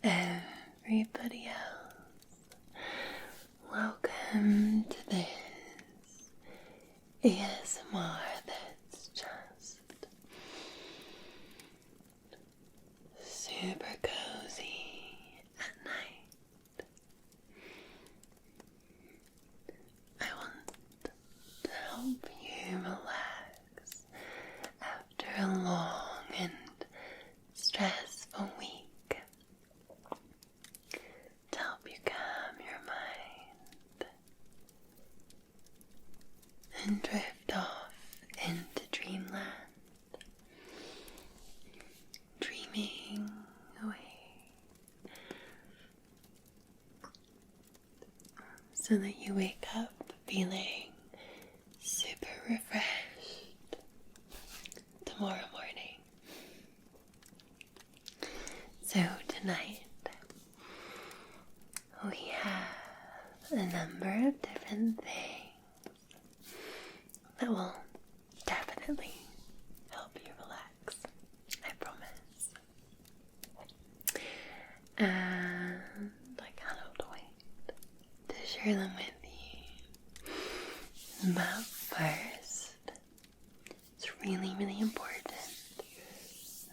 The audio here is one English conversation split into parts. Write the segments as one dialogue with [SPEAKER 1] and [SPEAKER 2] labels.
[SPEAKER 1] everybody else. Welcome to this ASMR that's just super cozy at night. I want to help you relax after a long and stressful week. To help you calm your mind and drift off into dreamland, dreaming away, so that you wake up feeling super refreshed tomorrow morning. So tonight we have a number of different things that will definitely help you relax, I promise. And I cannot wait to share them with you. But first, it's really important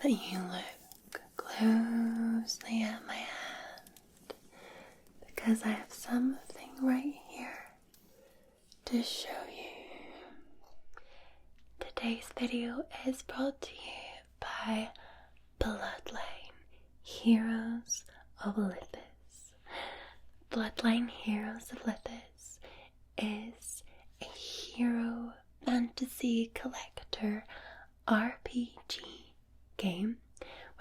[SPEAKER 1] that you look closely at my hand, because I have something right here to show you. Today's video is brought to you by Bloodline Heroes of Lithis. Bloodline Heroes of Lithis is a hero fantasy collector RPG game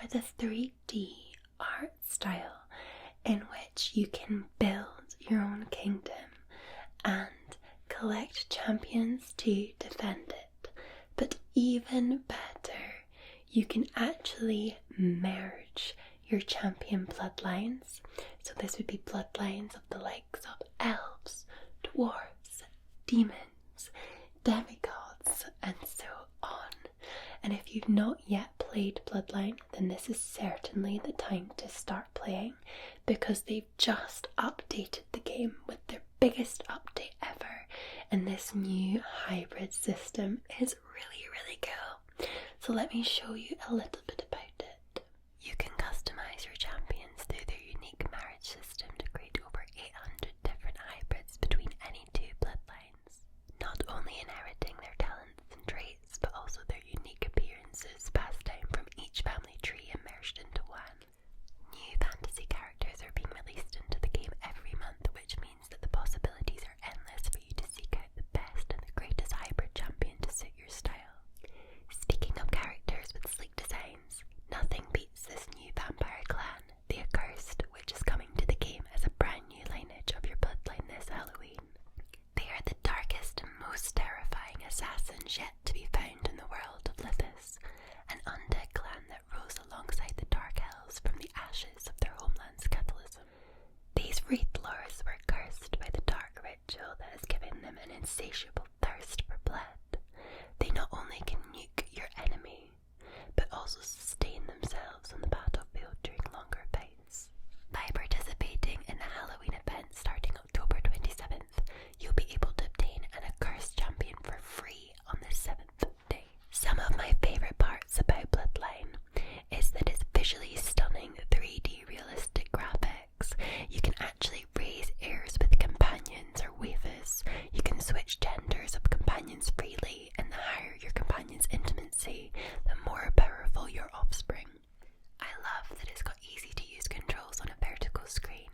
[SPEAKER 1] with a 3D art style in which you can build your own kingdom and collect champions to defend it. But even better, you can actually merge your champion bloodlines. So this would be bloodlines of the likes of elves, dwarves, demons, demigods, and so on. And if you've not yet played Bloodline, then this is certainly the time to start playing, because they've just updated the game with their biggest update ever, and this new hybrid system is really cool. So let me show you a little bit about it. You can customize your champions through their unique marriage system to create over 800 different hybrids between any two bloodlines, not only inheriting their talents and traits, but also their unique appearances passed down from each family tree and merged into one. New fantasy characters are being released into the game every month, which means that the possibilities are endless for you to seek out the best and the greatest hybrid champion to suit your style. Speaking of characters with sleek designs, nothing beats this new vampire clan, the Accursed, which is coming to the game as a brand new lineage of your bloodline this Halloween. They are the darkest and most terrifying assassins yet to be found in the world of Lithis, an undead clan that rose alongside the Dark Elves from the ashes of their homeland's catalysm. These Wraith Lords were cursed by the dark ritual that has given them an insatiable thirst for blood. They not only can nuke your enemy, but also sustain themselves on the battlefield during longer fights. By participating in the Halloween event starting October 27th, you'll be able to obtain an Accursed champion for free on the 7th day. Some of my favourite parts about Bloodline is that it's visually stunning 3D realistic graphics. You can actually raise heirs with companions or waifus. You can switch genders of companions freely, and the higher your companion's intimacy, the more powerful your offspring. I love that it's got easy to use controls on a vertical screen,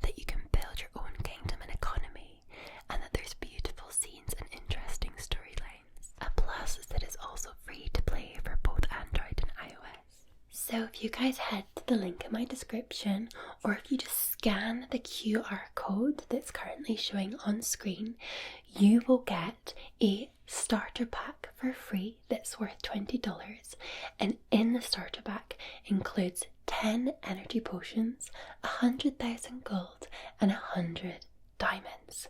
[SPEAKER 1] that you can build your own kingdom and economy, and that there's beautiful scenes and interesting storylines. A plus is that it's also free to play for both Android and iOS. So if you guys head to the link in my description, or if you just scan the QR code that's currently showing on screen, you will get a starter pack for free that's worth $20, and in the starter pack includes 10 energy potions, 100,000 gold, and 100 diamonds.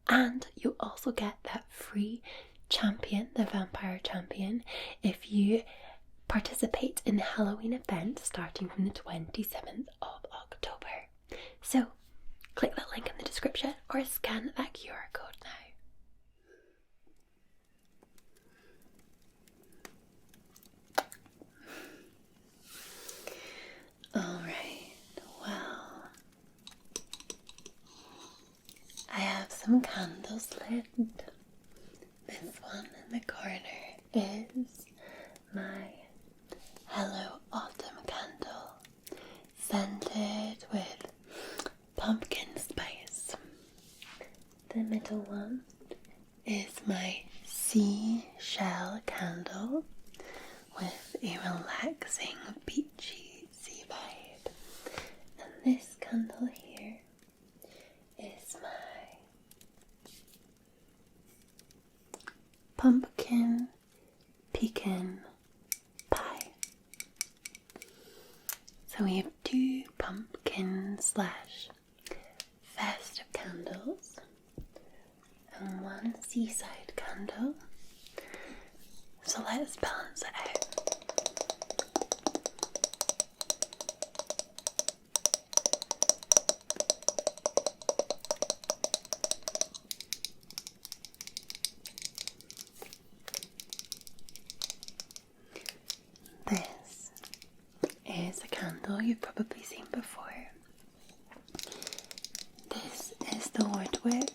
[SPEAKER 1] And you also get that free champion, the vampire champion, if you participate in the Halloween event starting from the 27th of October. So click that link in the description or scan that QR code now. Alright, well, I have some candles lit. This one in the corner is my Hello Autumn candle, scented with pumpkin spice. The middle one is my seashell candle with a relaxing beachy sea vibe. And this candle here is my pumpkin pecan pie. So we have 2 pumpkin / festive candles and 1 seaside candle. So let's balance it out. This is a candle you've probably seen before. This is the Woodwick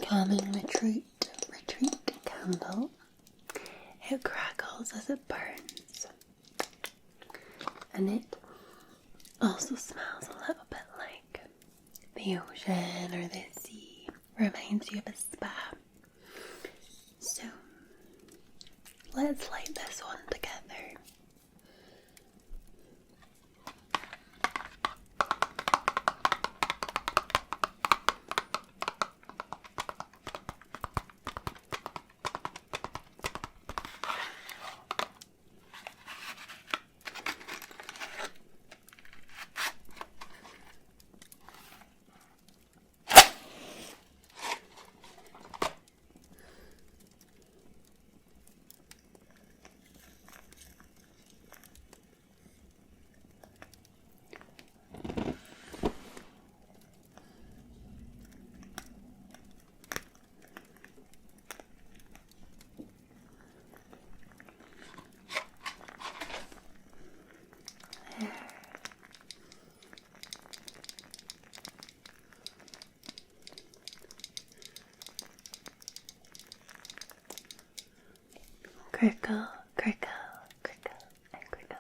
[SPEAKER 1] Calm and Retreat candle. It crackles as it burns, and it also smells a little bit like the ocean or the sea. Reminds you of a spa. So let's light this one together. Crickle, crickle, crickle, and crickle.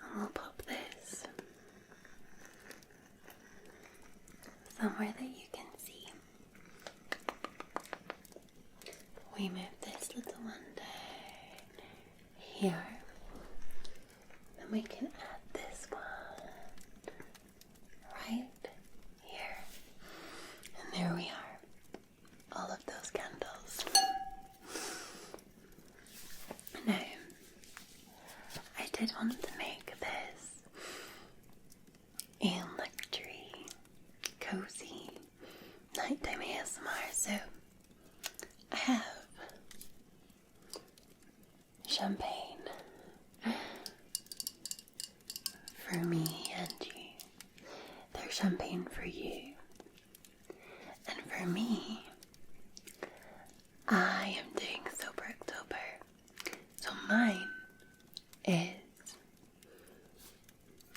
[SPEAKER 1] And we'll pop this somewhere that you can see. We move this little one down here, and we can add this one right here, and there we are, all of those candles. Now, I did want to make this a luxury, cozy nighttime ASMR, so I have champagne for me and you. There's champagne for you. And for me, I am doing Sober October. So mine is,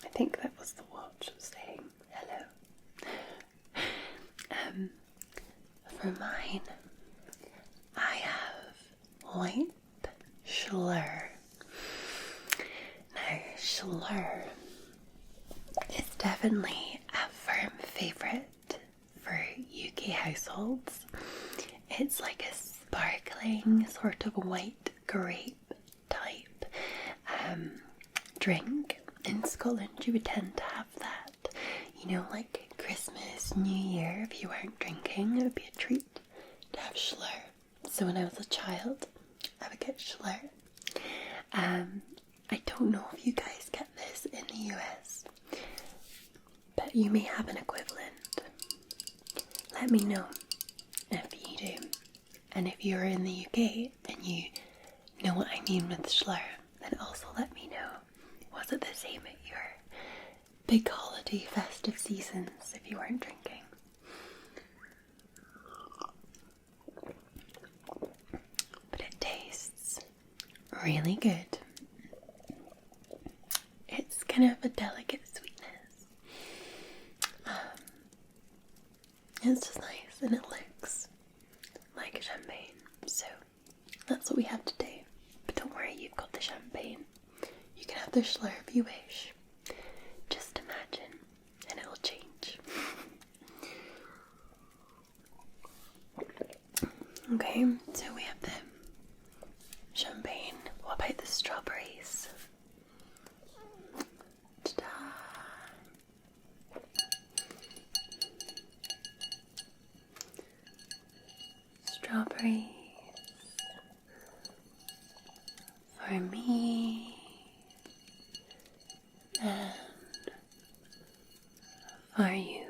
[SPEAKER 1] I think that was the watch saying hello. For mine, I have white Schlur. Now, Schlur is definitely a firm favourite for UK households. It's like a sparkling sort of white grape type drink. In Scotland you would tend to have that, you know, like Christmas, New Year. If you weren't drinking, it would be a treat to have Schlur. So when I was a child, I would get Schlur. I don't know if you guys get this in the US, but you may have an equivalent. Let me know if you do. And if you're in the UK and you know what I mean with slur, then also let me know. Was it the same at your big holiday festive seasons if you weren't drinking? But it tastes really good. It's kind of a delicate sweetness. It's just nice and it looks like champagne. So that's what we have today. But don't worry, you've got the champagne. You can have the slur if you wish. Just imagine and it'll change. Okay, so we have the champagne. What about the strawberries? Ta-da! Strawberries for me and for you.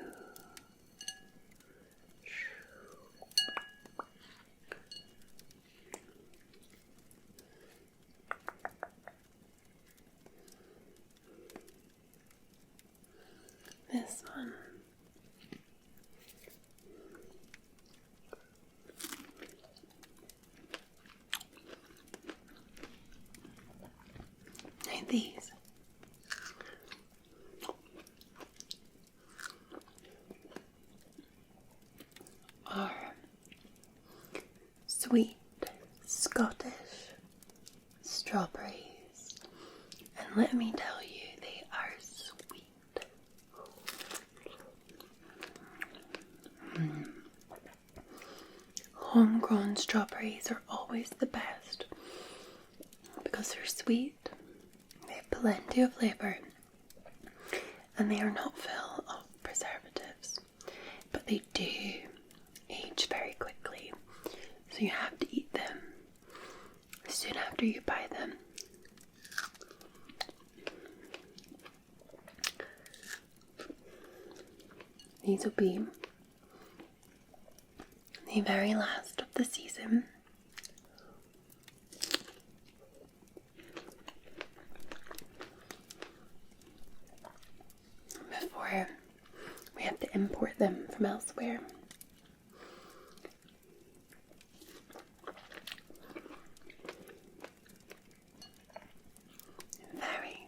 [SPEAKER 1] This one. Now these are sweet Scottish strawberries, and let me tell you, they are sweet. Homegrown strawberries are always the best because they're sweet, they have plenty of flavour, and they are not full of preservatives, but they do age very quickly, so you have to eat them soon after you buy them. These will be the very last of the season. Before we have to import them from elsewhere. Very,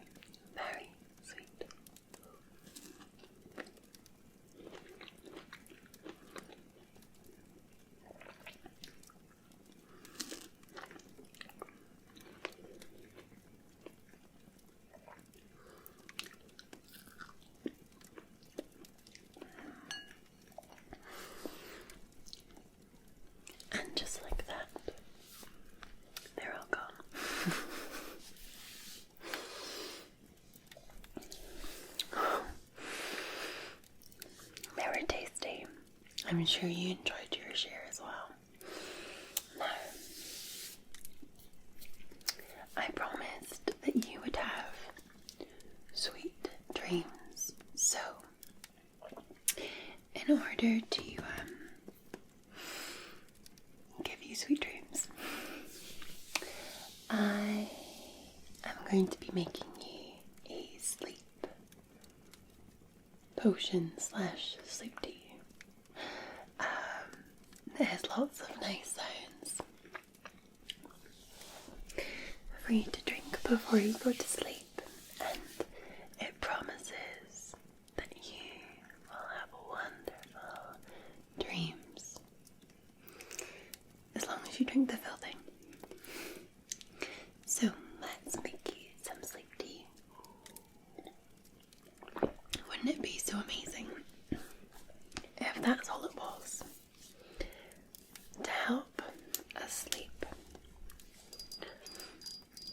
[SPEAKER 1] very sweet. And just like that, they're all gone. They were tasty. I'm sure you enjoyed your share as well. Now, I promised that you would have sweet dreams, so in order to give you sweet dreams, I am going to be making you a sleep potion / sleep tea. It has lots of nice sounds for you to drink before you go to sleep, and it promises that you will have wonderful dreams as long as you drink the full thing. So let's make you some sleep tea. Wouldn't it be so amazing if that's all it was? To help us sleep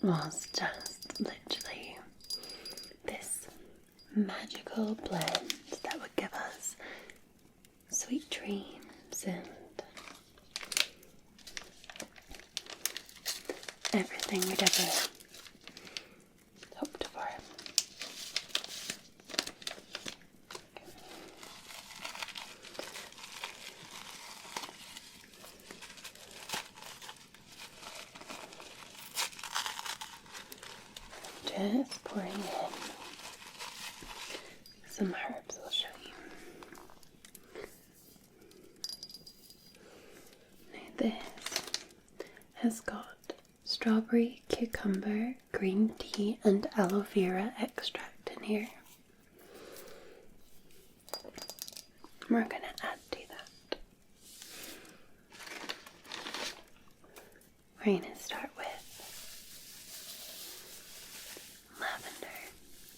[SPEAKER 1] was just literally this magical blend that would give us sweet dreams and everything we'd ever just pouring in some herbs. I'll show you. Now this has got strawberry, cucumber, green tea and aloe vera extract in here. We're going to add to that. We're going to start with lavender,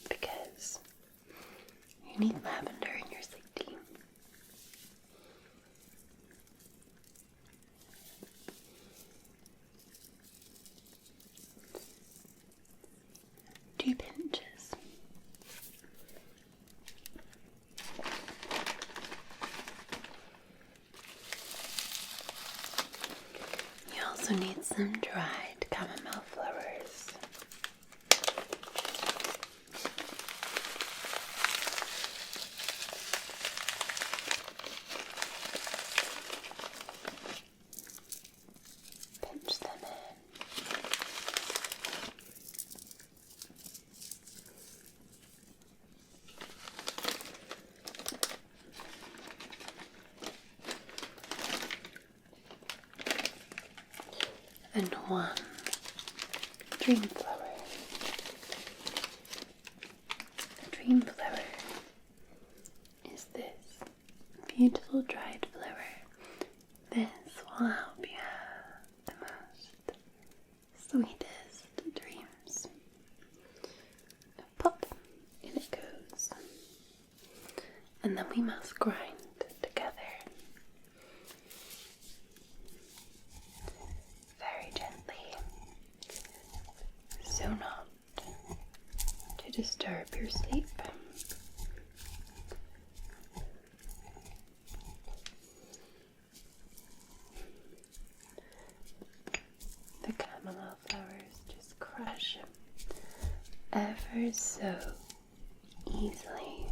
[SPEAKER 1] because you need lavender in your sleep tea. 2 pinches. You also need some dried chamomile flowers. Pinch them in. And 1 dream flower. A dream flower is this beautiful dried flower. This will help you have the most sweetest dreams. Pop, in it goes. And then we must grind together. So not to disturb your sleep. The chamomile flowers just crush ever so easily.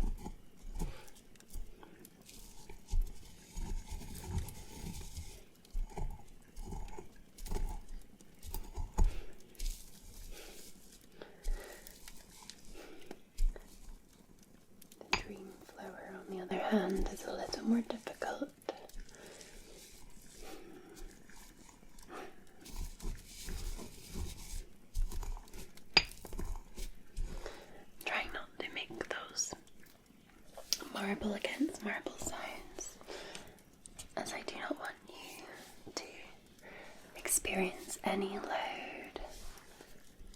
[SPEAKER 1] On the other hand, is a little more difficult. Trying not to make those marble against marble sounds, as I do not want you to experience any loud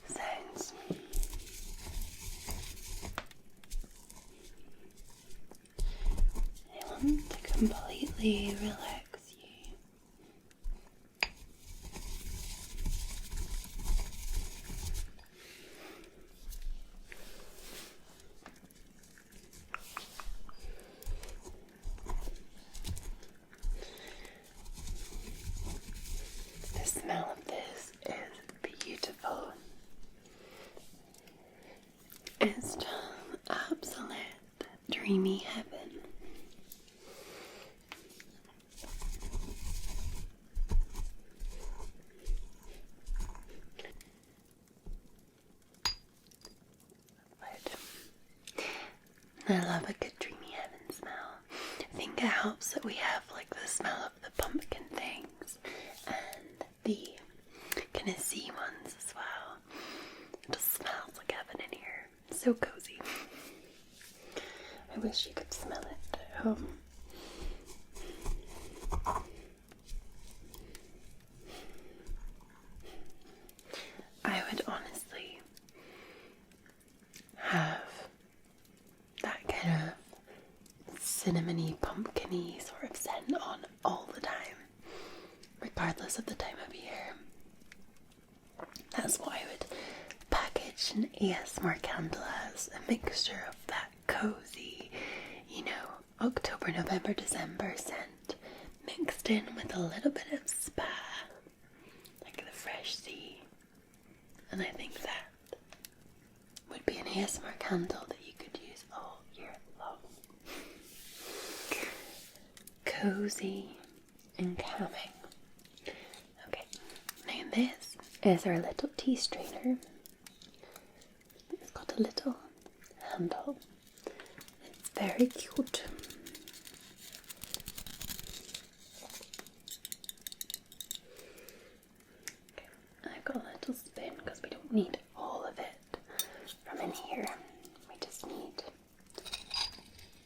[SPEAKER 1] sounds. To completely relax you. The smell of this is beautiful. It's just absolute dreamy heaven. I love a good dreamy heaven smell. I think it helps that we have like the smell of the pumpkin things and the kind of sea ones as well. It just smells like heaven in here. So cozy. I wish you could smell it at home. I would honestly have that kind of cinnamony, pumpkin-y sort of scent on all the time, regardless of the time of year. That's what I would package an ASMR candle as, a mixture of that cozy, October, November, December scent mixed in with a little bit of spa, like the fresh sea. And I think that would be an ASMR candle that you could use all year long. Cozy and calming. Okay, now this is our little tea strainer. little handle. It's very cute. Okay, I've got a little spoon because we don't need all of it from in here. We just need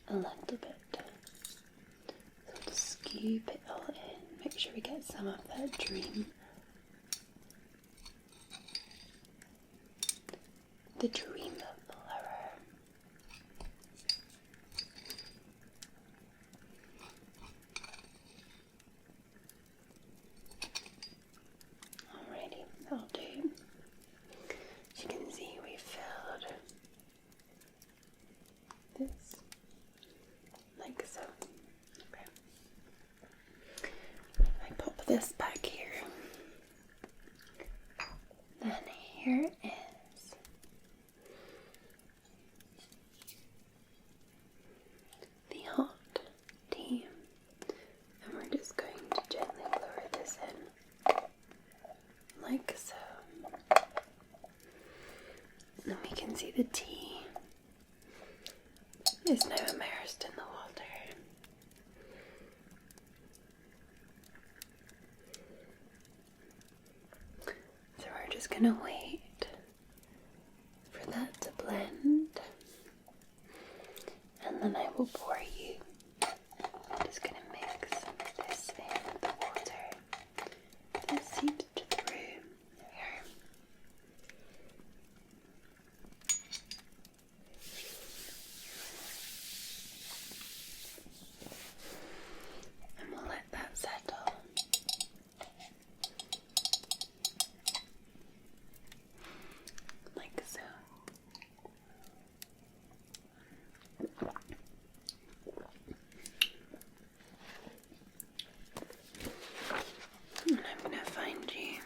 [SPEAKER 1] a little bit. So just scoop it all in. Make sure we get some of that dream. The dream flower. Alrighty, that'll do. As you can see, we filled this like so. Okay. I pop this back here. Then here is the hot tea, and we're just going to gently lower this in like so. And we can see the tea is now immersed in the water. So we're just gonna wait for that to blend, and then I will pour you. I'm just gonna mix this in with the water. This seeps through here. And we'll let that settle. Like so. And I'm going to find you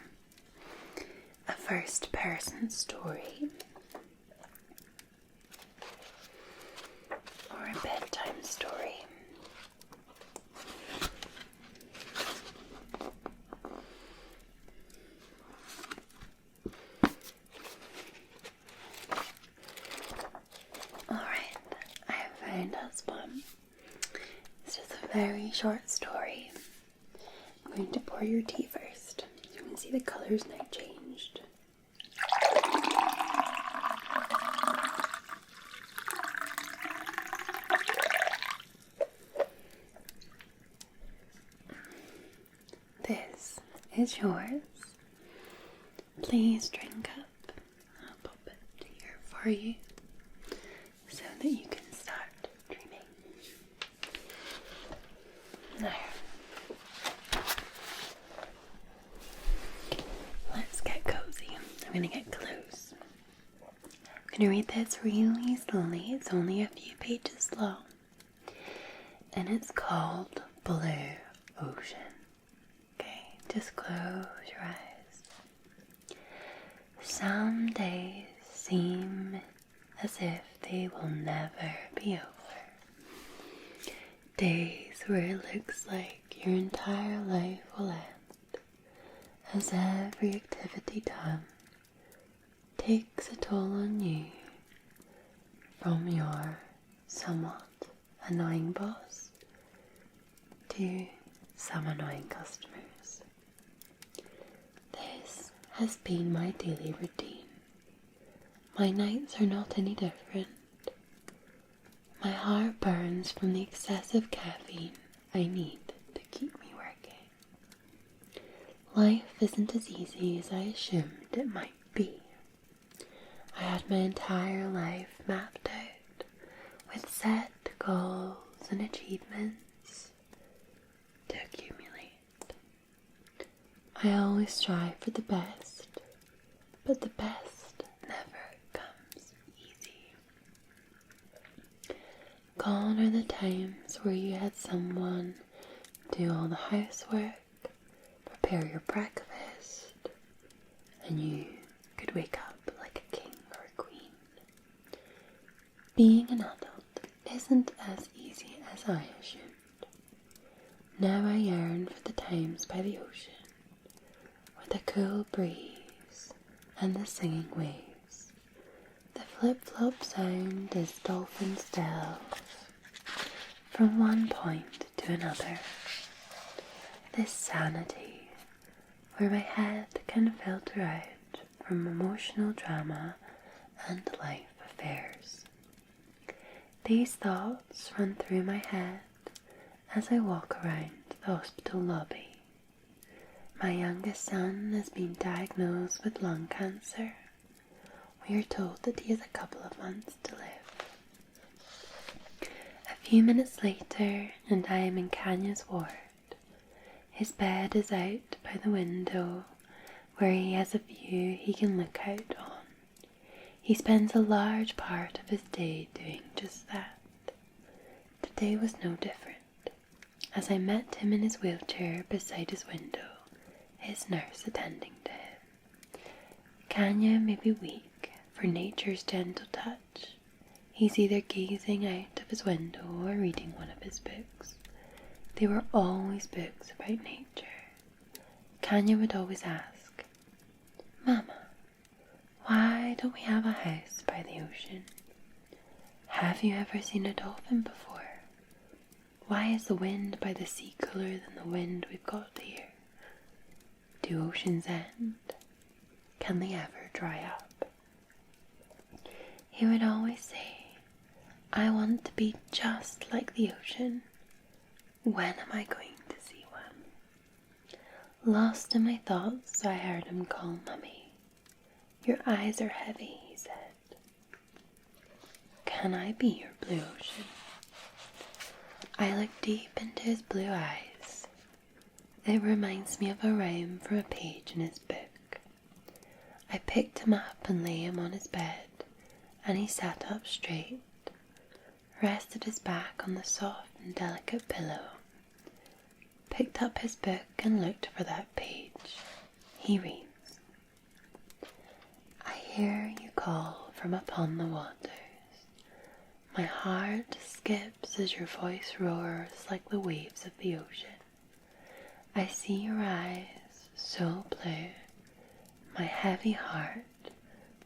[SPEAKER 1] a first person story or a bedtime story. Alright, I have found us one. It's just a very short story. I'm going to pour your tea first. You can see the colour's now changed. This is yours. Please drink up. I'll pop it here for you so that you can start dreaming. Now, let's get cozy. I'm going to get close. I'm going to read this really slowly. It's only a few pages long. And it's called Blue Ocean. Okay, just close your eyes. Some days seem as if they will never be over. Days where it looks like your entire life will end, as every activity done takes a toll on you, from your somewhat annoying boss to some annoying customers. This has been my daily routine. My nights are not any different. My heart burns from the excessive caffeine I need to keep me working. Life isn't as easy as I assumed it might be. I had my entire life mapped out with set goals and achievements to accumulate. I always strive for the best, but the best never comes easy. Gone are the times where you had someone do all the housework, prepare your breakfast, and you could wake up like a king or a queen. Being an adult isn't as easy as I assumed. Now I yearn for the times by the ocean, with the cool breeze and the singing waves, The flip-flop sound is dolphins delve from one point to another. This sanity, where my head can filter out from emotional drama and life affairs. These thoughts run through my head as I walk around the hospital lobby. My youngest son has been diagnosed with lung cancer. We are told that he has a couple of months to live. A few minutes later, and I am in Kanya's ward. His bed is out by the window, where he has a view he can look out on. He spends a large part of his day doing just that. Today was no different. As I met him in his wheelchair beside his window, his nurse attending to him. Kanya may be weak for nature's gentle touch. He's either gazing out of his window or reading one of his books. They were always books about nature. Kanya would always ask, "Mama, why don't we have a house by the ocean? Have you ever seen a dolphin before? Why is the wind by the sea cooler than the wind we've got here? Do oceans end? Can they ever dry up?" He would always say, "I want to be just like the ocean. When am I going to see one?" Lost in my thoughts, I heard him call Mummy. "Your eyes are heavy," he said. "Can I be your blue ocean?" I look deep into his blue eyes. It reminds me of a rhyme from a page in his book. I picked him up and lay him on his bed, and he sat up straight, rested his back on the soft and delicate pillow, picked up his book and looked for that page. He reads, "I hear you call from upon the waters. My heart skips as your voice roars like the waves of the ocean. I see your eyes so blue. My heavy heart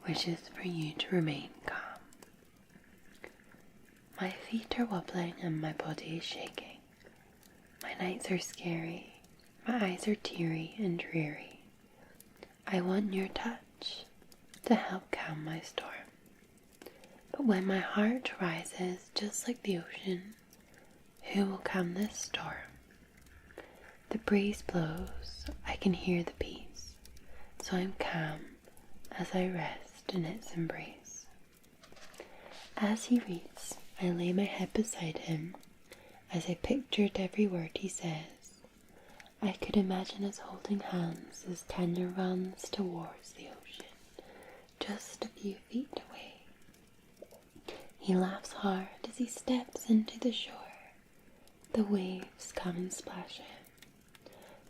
[SPEAKER 1] wishes for you to remain calm." My feet are wobbling and my body is shaking. My nights are scary. My eyes are teary and dreary. I want your touch to help calm my storm. But when my heart rises just like the ocean, who will calm this storm? The breeze blows, I can hear the peace, so I'm calm as I rest in its embrace. As he reads, I lay my head beside him. As I pictured every word he says, I could imagine us holding hands as Kenya runs towards the ocean, just a few feet away. He laughs hard as he steps into the shore. The waves come and splash him.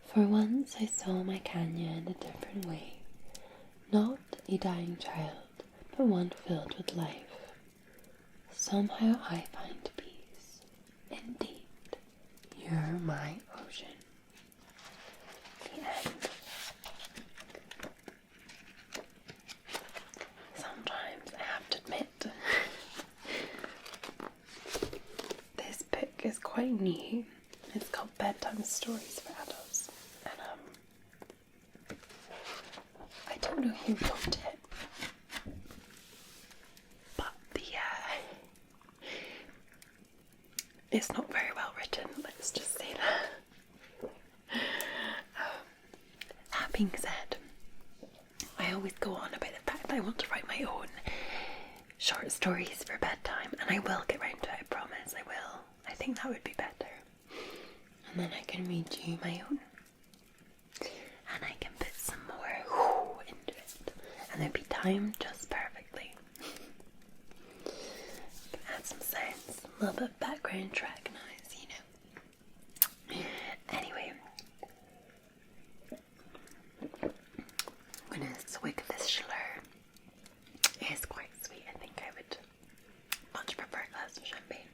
[SPEAKER 1] For once I saw my Kenya in a different way. Not a dying child, but one filled with life. Somehow I find peace. Indeed, you're my ocean. The end. Sometimes I have to admit, this book is quite new. It's called Bedtime Stories for Adults. And I don't know who wrote it, but it's not very well written, let's just say that. That being said, I always go on about the fact that I want to write my own short stories for bedtime, and I will get round to it, I promise, I will. I think that would be better. And then I can read you my own. And I can put some more into it. And there'd be timed just perfectly. Add some sounds, a little bit of background track noise, you know. Anyway, I'm gonna swig this Schiller. It's quite sweet. I think I would much prefer a glass of champagne.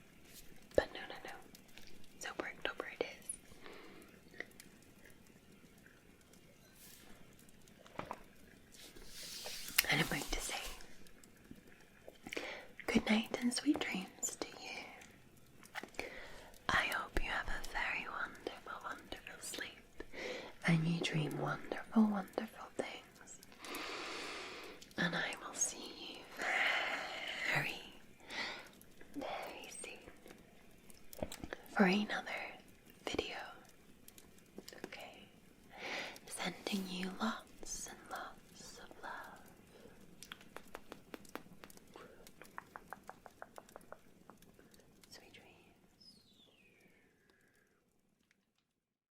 [SPEAKER 1] But no. Sober October it is. And I'm going to say, Good night and sweet dreams to you. I hope you have a very wonderful, wonderful sleep and you dream wonderful, wonderful things. And I will see you very, very soon for another video. Okay? Sending you lots